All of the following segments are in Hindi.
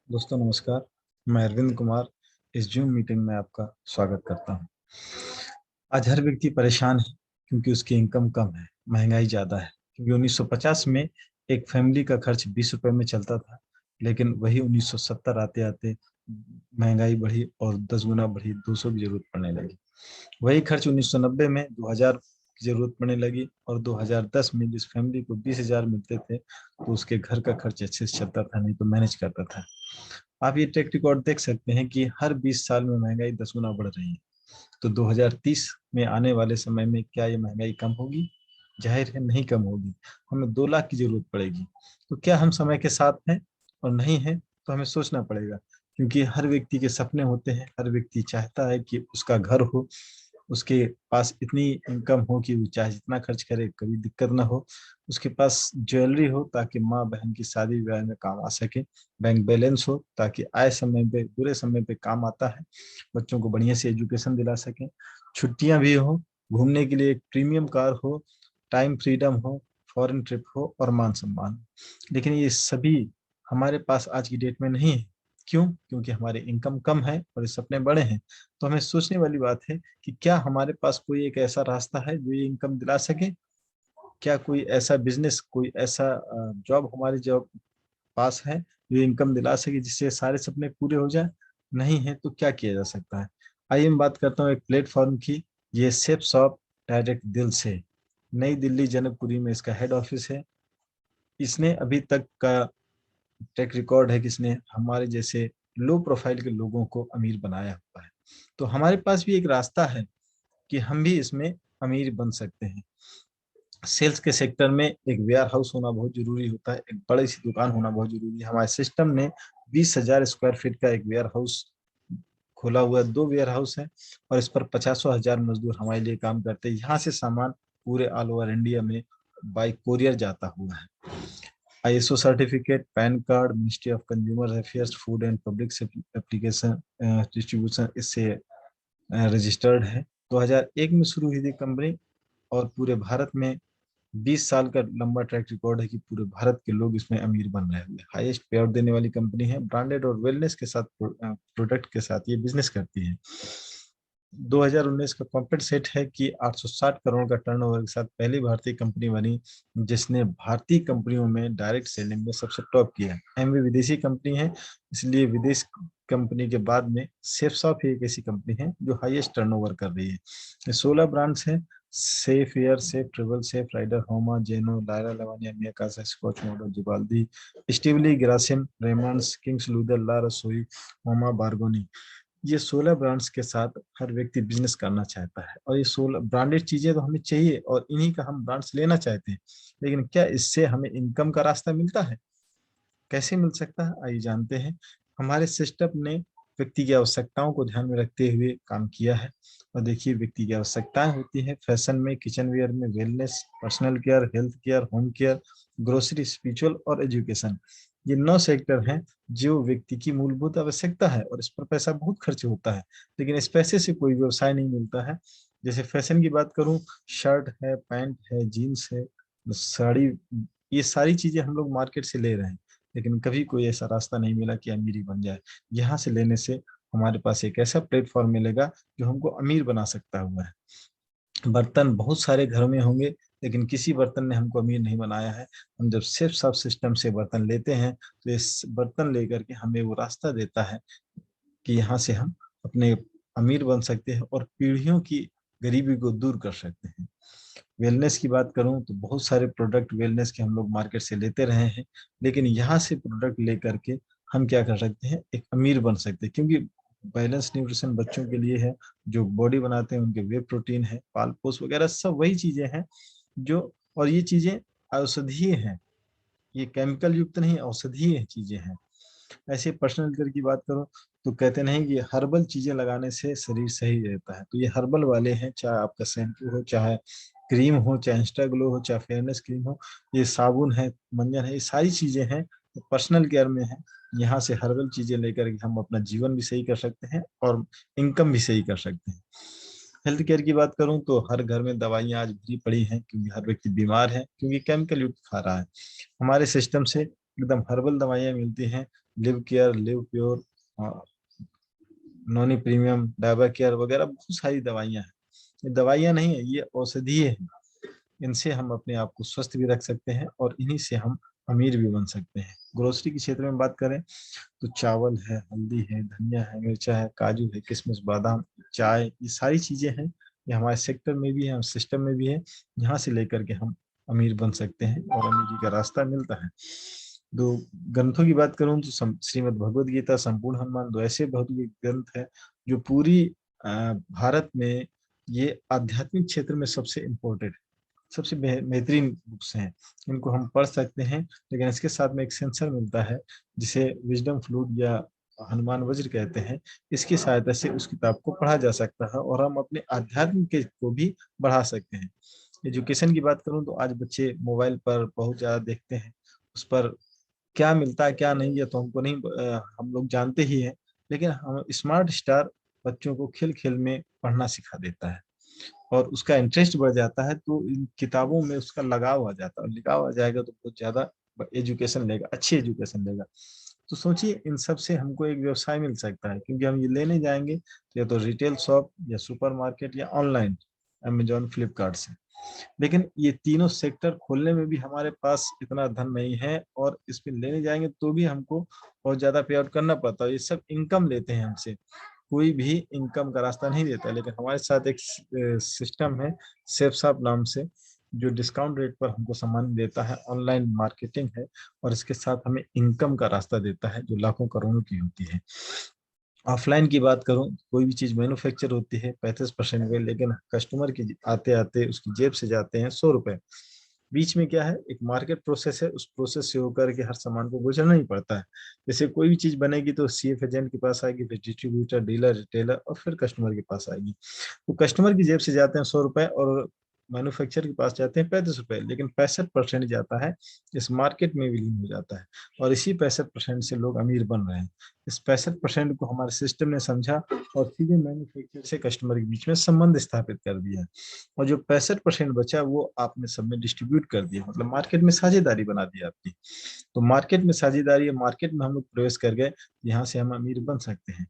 दोस्तों नमस्कार। मैं अरविंद कुमार इस जूम मीटिंग में आपका स्वागत करता हूं। आज हर व्यक्ति परेशान है क्योंकि उसकी इनकम कम है, महंगाई ज़्यादा है। क्योंकि 1950 में एक फैमिली का खर्च 20 रुपए में चलता था, लेकिन वही 1970 आते आते महंगाई बढ़ी और 10 गुना बढ़ी, 200 की जरूरत पड़ने लगी। वही खर्च 1990 में 2000 की जरूरत पड़ने लगी और 2010 में जिस फैमिली को 20,000 मिलते थे तो उसके घर का खर्च अच्छे से चलता था, नहीं तो मैनेज करता था। आप ये ट्रैक रिकॉर्ड देख सकते हैं कि हर 20 साल में महंगाई 10 गुना बढ़ रही है। तो 2030 में आने वाले समय में क्या ये महंगाई कम होगी? जाहिर है नहीं कम होगी। हमें 2 लाख की जरूरत पड़ेगी। तो क्या हम समय के साथ हैं? और नहीं है तो हमें सोचना पड़ेगा, क्योंकि हर व्यक्ति के सपने होते हैं। हर व्यक्ति चाहता है कि उसका घर हो, उसके पास इतनी इनकम हो कि वो चाहे जितना खर्च करे कभी दिक्कत ना हो। उसके पास ज्वेलरी हो ताकि माँ बहन की शादी ब्याह में काम आ सके। बैंक बैलेंस हो ताकि आए समय पे बुरे समय पे काम आता है। बच्चों को बढ़िया से एजुकेशन दिला सके। छुट्टियां भी हो, घूमने के लिए एक प्रीमियम कार हो, टाइम फ्रीडम हो, फॉरेन ट्रिप हो और मान सम्मान हो। लेकिन ये सभी हमारे पास आज की डेट में नहीं है। क्यों? क्योंकि हमारी इनकम कम है और ये सपने बड़े हैं। तो हमें सोचने वाली बात है कि क्या हमारे पास कोई एक ऐसा रास्ता है जो ये इनकम दिला सके? क्या कोई ऐसा बिजनेस, कोई ऐसा जॉब हमारे जॉब पास है जो इनकम दिला सके जिससे सारे सपने पूरे हो जाए? नहीं है तो क्या किया जा सकता है? आइए मैं बात करता हूँ एक प्लेटफॉर्म की। ये सेफ शॉप डायरेक्ट दिल से, नई दिल्ली जनकपुरी में इसका हेड ऑफिस है। इसने अभी तक का ट्रैक रिकॉर्ड है कि इसने हमारे जैसे लो प्रोफाइल के लोगों को अमीर बनाया हुआ है। तो हमारे पास भी एक रास्ता है कि हम भी इसमें अमीर बन सकते हैं। सेल्स के सेक्टर में एक वेयर हाउस होना बहुत जरूरी होता है, एक बड़ी सी दुकान होना बहुत जरूरी है। हमारे सिस्टम ने 20,000 स्क्वायर फीट का एक वेयर हाउस खोला हुआ है। 2 वेयर हाउस है और इस पर 50,000 मजदूर हमारे लिए काम करते हैं। यहाँ से सामान पूरे ऑल ओवर इंडिया में बाई कोरियर जाता हुआ है। ISO certificate, pan card, ministry of consumer affairs, food and public application distribution इससे रजिस्टर्ड है। 2001 में शुरू हुई थी कंपनी और पूरे भारत में 20 साल का लंबा ट्रैक रिकॉर्ड है कि पूरे भारत के लोग इसमें अमीर बन रहे हैं। हाईएस्ट पे आउट देने वाली कंपनी है। ब्रांडेड और वेलनेस के साथ प्रोडक्ट के साथ ये बिजनेस करती है। 2019 का कॉर्पोरेट सेट है कि 860 करोड़ का टर्नओवर के साथ पहली भारतीय कंपनी बनी जिसने भारतीय कंपनियों में डायरेक्ट सेलिंग में सबसे टॉप किया है। एमवी विदेशी कंपनी है, इसलिए विदेश कंपनी के बाद में सेफसॉफ ही एक ऐसी कंपनी है जो हाईएस्ट टर्नओवर कर रही है। ये 16 ब्रांड्स हैं। Safe air, safe travel, safe rider, Homa, Jeno, Lyra Lavania, Miyakasa, Scotch model, Zibaldi, Stivali, Grasim, Raymonds, Kings leather, La Rasoi, Homa, बारगोनी। ये 16 ब्रांड्स के साथ हर व्यक्ति बिजनेस करना चाहता है और ये 16 ब्रांडेड चीजें तो हमें चाहिए और इन्हीं का हम ब्रांड्स लेना चाहते हैं। लेकिन क्या इससे हमें इनकम का रास्ता मिलता है? कैसे मिल सकता है, आइए जानते हैं। हमारे सिस्टम ने व्यक्ति की आवश्यकताओं को ध्यान में रखते हुए काम किया है। और देखिए, व्यक्ति की आवश्यकताएं होती हैं फैशन में, किचन वेयर में, wellness, personal care, health care, home care, grocery, spiritual और एजुकेशन। ये 9 सेक्टर हैं जो व्यक्ति की मूलभूत आवश्यकता है और इस पर पैसा बहुत खर्च होता है। लेकिन इस पैसे से कोई व्यवसाय नहीं मिलता है। जैसे फैशन की बात करूं, शर्ट है, पैंट है, जीन्स है, साड़ी, ये सारी चीजें हम लोग मार्केट से ले रहे हैं। लेकिन कभी कोई ऐसा रास्ता नहीं मिला कि अमीरी बन जाए। यहाँ से लेने से हमारे पास एक ऐसा प्लेटफॉर्म मिलेगा जो हमको अमीर बना सकता हुआ है। बर्तन बहुत सारे घरों में होंगे, लेकिन किसी बर्तन ने हमको अमीर नहीं बनाया है। हम जब सेफ सब सिस्टम से बर्तन लेते हैं तो इस बर्तन लेकर के हमें वो रास्ता देता है कि यहाँ से हम अपने अमीर बन सकते हैं और पीढ़ियों की गरीबी को दूर कर सकते हैं। वेलनेस की बात करूं तो बहुत सारे प्रोडक्ट वेलनेस के हम लोग मार्केट से लेते रहे हैं, लेकिन यहाँ से प्रोडक्ट लेकर के हम क्या कर सकते हैं, एक अमीर बन सकते हैं। क्योंकि बैलेंस न्यूट्रिशन बच्चों के लिए है, जो बॉडी बनाते हैं उनके वे प्रोटीन है, पाल पोष वगैरह सब वही चीजें हैं जो, और ये चीजें औषधीय हैं। ये केमिकल युक्त नहीं, औषधीय चीजें हैं। ऐसे पर्सनल केयर की बात करो तो कहते नहीं कि हर्बल चीजें लगाने से शरीर सही रहता है। तो ये हर्बल वाले हैं, चाहे आपका शैम्पू हो, चाहे क्रीम हो, चाहे इंस्टा ग्लो हो, चाहे फेयरनेस क्रीम हो, ये साबुन है, मंजन है, ये सारी चीजें हैं तो पर्सनल केयर में है। यहाँ से हर्बल चीजें लेकर के हम अपना जीवन भी सही कर सकते हैं और इनकम भी सही कर सकते हैं। हेल्थ केयर की बात करूं तो हर घर में दवाइयां आज भरी पड़ी हैं क्योंकि हर व्यक्ति बीमार है, क्योंकि केमिकल युक्त खा रहा है। हमारे सिस्टम से एकदम हर्बल दवाइयाँ मिलती हैं Liv Care, Liv Pure, Noni premium, Diaba Care वगैरह बहुत सारी दवाइयाँ हैं। ये दवाइयाँ नहीं है, ये औषधीय है। इनसे हम अपने आप को स्वस्थ भी रख सकते हैं और इन्हीं से हम अमीर भी बन सकते हैं। ग्रोसरी के क्षेत्र में बात करें तो चावल है, हल्दी है, धनिया है, मिर्चा है, काजू है, किशमिश, बादाम, चाय, ये सारी चीजें हैं। ये हमारे सेक्टर में भी है, हम सिस्टम में भी है। यहाँ से लेकर के हम अमीर बन सकते हैं और अमीरी का रास्ता मिलता है। दो ग्रंथों की बात करूं तो श्रीमद् भगवद गीता, संपूर्ण हनुमान, दो ऐसे भौतिक ग्रंथ है जो पूरी भारत में ये आध्यात्मिक क्षेत्र में सबसे इम्पोर्टेंट, सबसे बेहतरीन बुक्स हैं। इनको हम पढ़ सकते हैं, लेकिन इसके साथ में एक सेंसर मिलता है जिसे विजडम फ्लूट या हनुमान वज्र कहते हैं। इसकी सहायता से उस किताब को पढ़ा जा सकता है और हम अपने आध्यात्म के को भी बढ़ा सकते हैं। एजुकेशन की बात करूं तो आज बच्चे मोबाइल पर बहुत ज्यादा देखते हैं। उस पर क्या मिलता है क्या नहीं, ये तो हमको नहीं, हम लोग जानते ही हैं। लेकिन हम स्मार्ट स्टार बच्चों को खेल खेल में पढ़ना सिखा देता है और उसका इंटरेस्ट बढ़ जाता है, तो इन किताबों में उसका लगाव आ जाता है, और लगाव आ जाएगा तो बहुत ज्यादा एजुकेशन लेगा, अच्छी एजुकेशन लेगा। तो सोचिए इन सब से हमको एक व्यवसाय मिल सकता है, क्योंकि हम ये लेने जाएंगे तो या तो रिटेल शॉप या सुपरमार्केट या ऑनलाइन अमेजोन, फ्लिपकार्ट से। लेकिन ये तीनों सेक्टर खोलने में भी हमारे पास इतना धन नहीं है, और इस पे लेने जाएंगे तो भी हमको बहुत ज्यादा पे आउट करना पड़ता है। ये सब इनकम लेते हैं हमसे, कोई भी इनकम का रास्ता नहीं देता। लेकिन हमारे साथ एक सिस्टम है सेफ शॉप नाम से, जो डिस्काउंट रेट पर हमको सामान देता है, ऑनलाइन मार्केटिंग है, और इसके साथ हमें इनकम का रास्ता देता है जो लाखों करोड़ों की होती है। ऑफलाइन की बात करूं, कोई भी चीज मैन्युफैक्चर होती है 35% में, लेकिन कस्टमर की आते आते उसकी जेब से जाते हैं 100 रुपए। बीच में क्या है, एक मार्केट प्रोसेस है, उस प्रोसेस से होकर के हर सामान को गुजरना ही पड़ता है। जैसे कोई भी चीज बनेगी तो सीएफ एजेंट के पास आएगी, फिर डिस्ट्रीब्यूटर, डीलर, रिटेलर, और फिर कस्टमर के पास आएगी। तो कस्टमर की जेब से जाते हैं 100 रुपए और मैन्युफैक्चर के पास जाते हैं 35 रुपए, लेकिन 65% जाता है इस मार्केट में विलीन हो जाता है। और इसी 65% से लोग अमीर बन रहे हैं। इस 65% को हमारे सिस्टम ने समझा और सीधे मैन्युफैक्चर से कस्टमर के बीच में संबंध स्थापित कर दिया। और जो 65% बचा वो आपने सब में डिस्ट्रीब्यूट कर दिया, मतलब मार्केट में साझेदारी बना दी आपकी। तो मार्केट में साझेदारी, मार्केट में हम लोग प्रवेश कर गए, यहाँ से हम अमीर बन सकते हैं।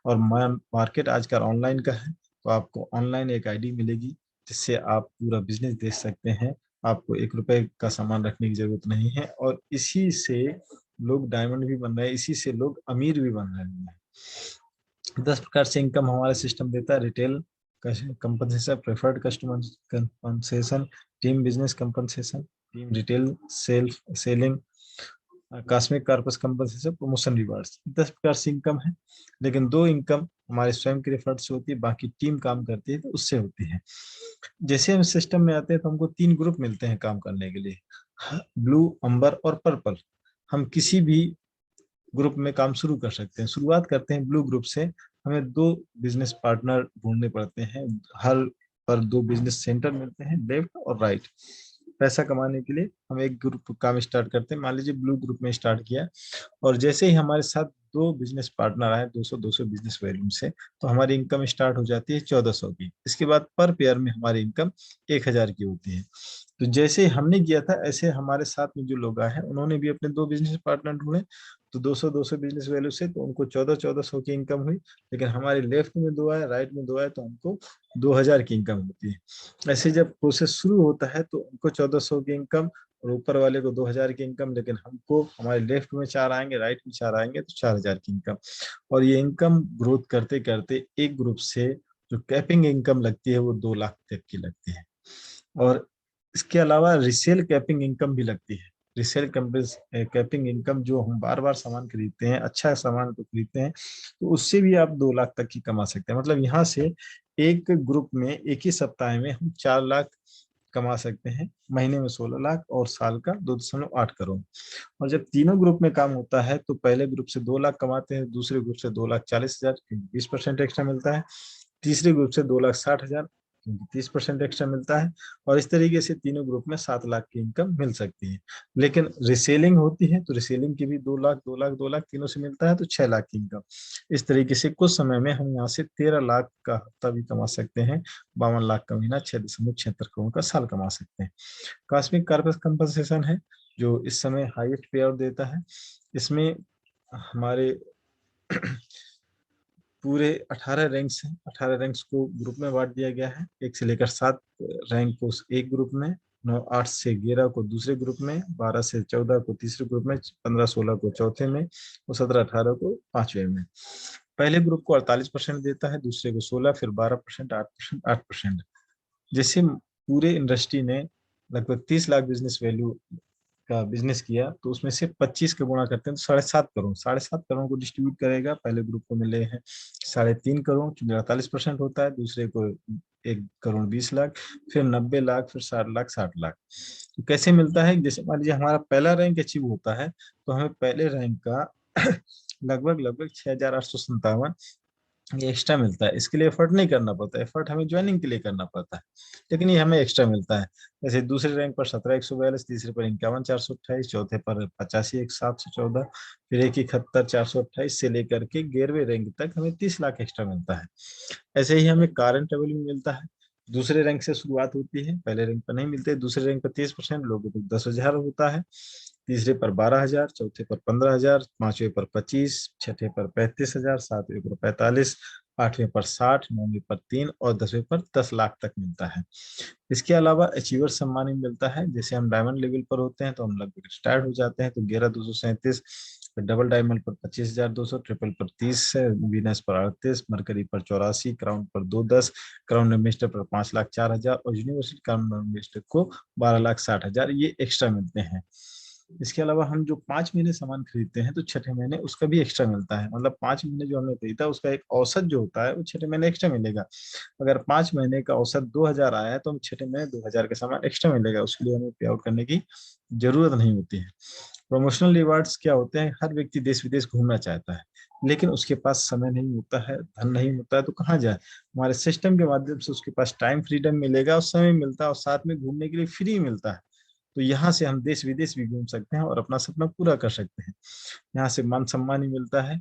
और मार्केट आजकल ऑनलाइन का है, तो आपको ऑनलाइन एक आईडी मिलेगी जिससे आप पूरा बिजनेस देख सकते हैं। आपको 1 रुपए का सामान रखने की जरूरत नहीं है, और इसी से लोग डायमंड भी बन रहे हैं, इसी से लोग अमीर भी बन रहे हैं। 10 प्रकार से इनकम हमारा सिस्टम देता है। Retail compensation, preferred customer compensation, team business compensation, team retail self selling, cosmic corpus compensation, promotion rewards. 10 प्रकार से इनकम है, लेकिन दो इनकम हमारे स्वयं के एफर्ट से होती है, बाकी टीम काम करती है तो उससे होती है। जैसे हम सिस्टम में आते हैं तो हमको 3 ग्रुप मिलते हैं काम करने के लिए, ब्लू, अंबर और पर्पल। हम किसी भी ग्रुप में काम शुरू कर सकते हैं। शुरुआत करते हैं ब्लू ग्रुप से। हमें 2 बिजनेस पार्टनर ढूंढने पड़ते हैं, हर पर 2 बिजनेस सेंटर मिलते हैं, लेफ्ट और राइट। पैसा कमाने के लिए हम एक ग्रुप काम स्टार्ट करते हैं, मान लीजिए ब्लू ग्रुप में स्टार्ट किया, और जैसे ही हमारे साथ 2 बिजनेस पार्टनर आए 200 बिजनेस वैल्यूम से, तो हमारी इनकम स्टार्ट हो जाती है 1400 की। इसके बाद पर पेयर में हमारी इनकम 1000 की होती है। तो जैसे हमने किया था, ऐसे हमारे साथ में जो लोग आए हैं उन्होंने भी अपने 2 बिजनेस पार्टनर ढूंढे। तो 200 बिजनेस वैल्यू से तो उनको 1400 की इनकम हुई। लेकिन हमारे लेफ्ट में 2 आए, राइट में 2 आए, तो हमको 2000 की इनकम होती है। ऐसे जब प्रोसेस शुरू होता है तो उनको 1400 की इनकम और ऊपर वाले को 2000 की इनकम, लेकिन हमको हमारे लेफ्ट में 4 आएंगे, राइट में 4 आएंगे, तो 4000 की इनकम। और ये इनकम ग्रोथ करते करते एक ग्रुप से जो कैपिंग इनकम लगती है वो 2 लाख तक की लगती है। और इसके अलावा रिसेल कैपिंग इनकम भी लगती है। रिसेल कैपिंग इनकम जो हम बार बार सामान खरीदते हैं, अच्छा सामान को खरीदते हैं, तो उससे भी आप 2 लाख तक की कमा सकते हैं। मतलब यहाँ से एक ग्रुप में एक ही सप्ताह में हम 4 लाख कमा सकते हैं, महीने में 16 लाख, और साल का 2.8 करोड़। और जब तीनों ग्रुप में काम होता है तो पहले ग्रुप से 2 लाख कमाते हैं, दूसरे ग्रुप से 2,40,000, 20% एक्स्ट्रा मिलता है, तीसरे ग्रुप से 2,60,000, क्योंकि 30% एक्स्ट्रा मिलता है। और इस तरीके से तीनों ग्रुप में 7 लाख की इनकम मिल सकती है। लेकिन रिसेलिंग होती है तो रिसेलिंग की भी 2 लाख, 2 लाख, 2 लाख तीनों से मिलता है, तो 6 लाख की इनकम। इस तरीके से कुछ समय में हम यहाँ से 13 लाख का हफ्ता भी कमा सकते हैं, 52 लाख का महीना, 6.76 करोड़ का साल कमा सकते हैं। कॉस्मिक कार्पस कंपनसेशन है जो इस समय हाईएस्ट पे आउट देता है। इसमें हमारे पूरे 18 रैंक्स हैं। 18 रैंक्स को ग्रुप में बांट दिया गया है। 1 से लेकर 7 रैंक को एक ग्रुप में, 9 8 से 11 को दूसरे ग्रुप में, 12 से 14 को तीसरे ग्रुप में, 15 16 को चौथे में और 17 18 को पांचवें में। पहले ग्रुप को 48% देता है, दूसरे को 16, फिर 12%, 8%, 8%। जैसे पूरे इंडस्ट्री ने लगभग 30 लाख बिजनेस वैल्यू का बिजनेस किया तो उसमें से 25 का गुणा करते हैं तो 7.5 करोड़, 7.5 करोड़ को डिस्ट्रीब्यूट करेगा। पहले ग्रुप को मिले हैं 3.5 करोड़, क्योंकि 48% होता है, दूसरे को 1 करोड़ 20 लाख, फिर 90 लाख, फिर 60 लाख, 60 लाख। तो कैसे मिलता है? जैसे मान लीजिए हमारा पहला रैंक अचीव होता है तो हमें पहले रैंक का लगभग लगभग 6,857 ये एक्स्ट्रा मिलता है। इसके लिए एफर्ट नहीं करना पड़ता, एफर्ट हमें ज्वाइनिंग के लिए करना पड़ता है, लेकिन ये हमें एक्स्ट्रा मिलता है। जैसे दूसरे रैंक पर 17,142, तीसरे पर 51,428, चौथे पर 85,114, फिर 71,428 से लेकर के 11वें रैंक तक हमें 30 लाख एक्स्ट्रा मिलता है। ऐसे ही हमें कार एंड ट्रेवल भी मिलता है। दूसरे रैंक से शुरुआत होती है, पहले रैंक पर नहीं मिलते। दूसरे रैंक पर 30%, लोगों को 10,000 होता है, तीसरे पर 12,000, चौथे पर 15,000, पांचवे पर 25, छठे पर 35,000, सातवें पर 45, आठवें पर 60, नौवीं पर 3 और 10वें पर 10 लाख तक मिलता है। इसके अलावा अचीवर सम्मान भी मिलता है। जैसे हम डायमंड लेवल पर होते हैं तो हम लगभग स्टार्ट हो जाते हैं तो 11,237, फिर डबल डायमंड पर 25,200, ट्रिपल पर 30, वीनस पर 38, मरकरी पर 84, क्राउन पर 210, क्राउन एम्बेसडर पर 5,04,000 और यूनिवर्सल क्राउन एम्बेसडर को 12,60,000 ये एक्स्ट्रा मिलते हैं। इसके अलावा हम जो 5 महीने सामान खरीदते हैं तो छठे महीने उसका भी एक्स्ट्रा मिलता है। मतलब 5 महीने जो हमने खरीदा उसका एक औसत जो होता है वो छठे महीने एक्स्ट्रा मिलेगा। अगर 5 महीने का औसत 2,000 आया है तो हम छठे महीने 2,000 का सामान एक्स्ट्रा मिलेगा, उसके लिए हमें पे आउट करने की जरूरत नहीं होती है। प्रमोशनल रिवार्ड्स क्या होते हैं? हर व्यक्ति देश विदेश घूमना चाहता है, लेकिन उसके पास समय नहीं होता है, धन नहीं होता है, तो कहाँ जाए? हमारे सिस्टम के माध्यम से उसके पास टाइम फ्रीडम मिलेगा और समय मिलता है और साथ में घूमने के लिए फ्री मिलता है। तो यहाँ से हम देश विदेश भी घूम सकते हैं और अपना सपना पूरा कर सकते हैं। यहाँ से मान सम्मान ही मिलता है।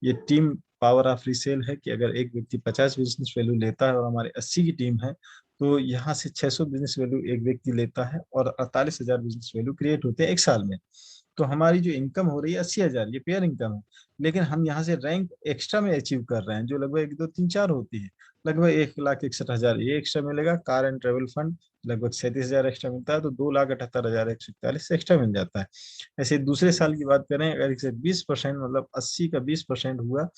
ये टीम पावर ऑफ रीसेल है कि अगर एक व्यक्ति 50 बिजनेस वैल्यू लेता है और हमारे 80 की टीम है तो यहाँ से 600 बिजनेस वैल्यू एक व्यक्ति लेता है और 48,000 बिजनेस वैल्यू क्रिएट होते हैं एक साल में। तो हमारी जो इनकम हो रही है 80,000, ये पेयर इनकम है। लेकिन हम यहाँ से रैंक एक्स्ट्रा में अचीव कर रहे हैं जो लगभग 1 2 3 4 होती है। लगभग 1,61,000 ये एक्स्ट्रा मिलेगा। कार एंड ट्रेवल फंड लगभग 37,000 एक्स्ट्रा मिलता है तो 2,78,141 एक्स्ट्रा मिल जाता है। ऐसे दूसरे साल की बात करें, अगर इसे 20% मतलब 80 का 20% हुआ,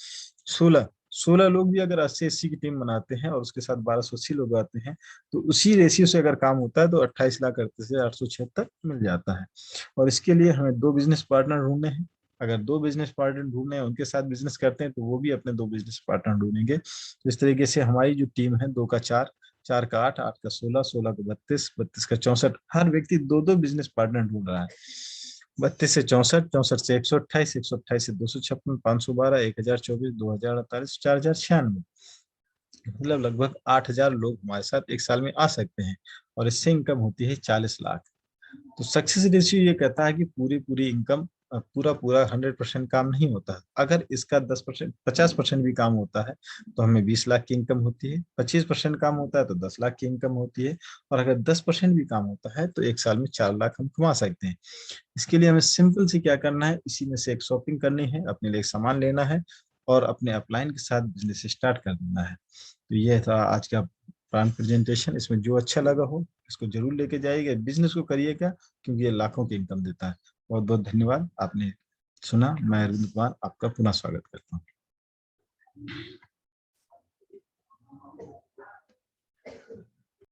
16 लोग भी अगर 80-80 की टीम बनाते हैं और उसके साथ 1,280 लोग आते हैं तो उसी रेशियो से अगर काम होता है तो 28,38,876 मिल जाता है। और इसके लिए हमें 2 बिजनेस पार्टनर ढूंढने हैं। अगर 2 बिजनेस पार्टनर ढूंढने हैं, उनके साथ बिजनेस करते हैं तो वो भी अपने 2 बिजनेस पार्टनर ढूंढेंगे। तो इस तरीके से हमारी जो टीम है, 2 का 4, 4 का 8, 8 का 16, 16 का 32, 32 का 64, हर व्यक्ति 2 2 बिजनेस पार्टनर ढूंढ रहा है। 32 से 64, 64 से 128, 128 से 256, 512, 1,024, 2,048, 4,096, मतलब लगभग 8,000 लोग हमारे साथ एक साल में आ सकते हैं और इससे इनकम होती है 40 लाख। तो सक्सेस रेशियो ये कहता है कि पूरी पूरी इनकम, पूरा पूरा 100% काम नहीं होता है। अगर इसका 10% 50% भी काम होता है तो हमें 20 लाख की इनकम होती है, 25% काम होता है तो 10 लाख की इनकम होती है, और अगर 10% भी काम होता है तो एक साल में 4 लाख हम कमा सकते हैं। इसके लिए हमें सिंपल से क्या करना है, इसी में से एक शॉपिंग करनी है, अपने लिए एक सामान लेना है और अपने अपलाइन के साथ बिजनेस स्टार्ट कर देना है। तो ये था आज का प्लान प्रेजेंटेशन। इसमें जो अच्छा लगा हो इसको जरूर लेके जाइएगा, बिजनेस को करिएगा, क्योंकि ये लाखों की इनकम देता है। बहुत बहुत धन्यवाद, आपने सुना। मैं अरविंद कुमार आपका पुनः स्वागत करता हूँ।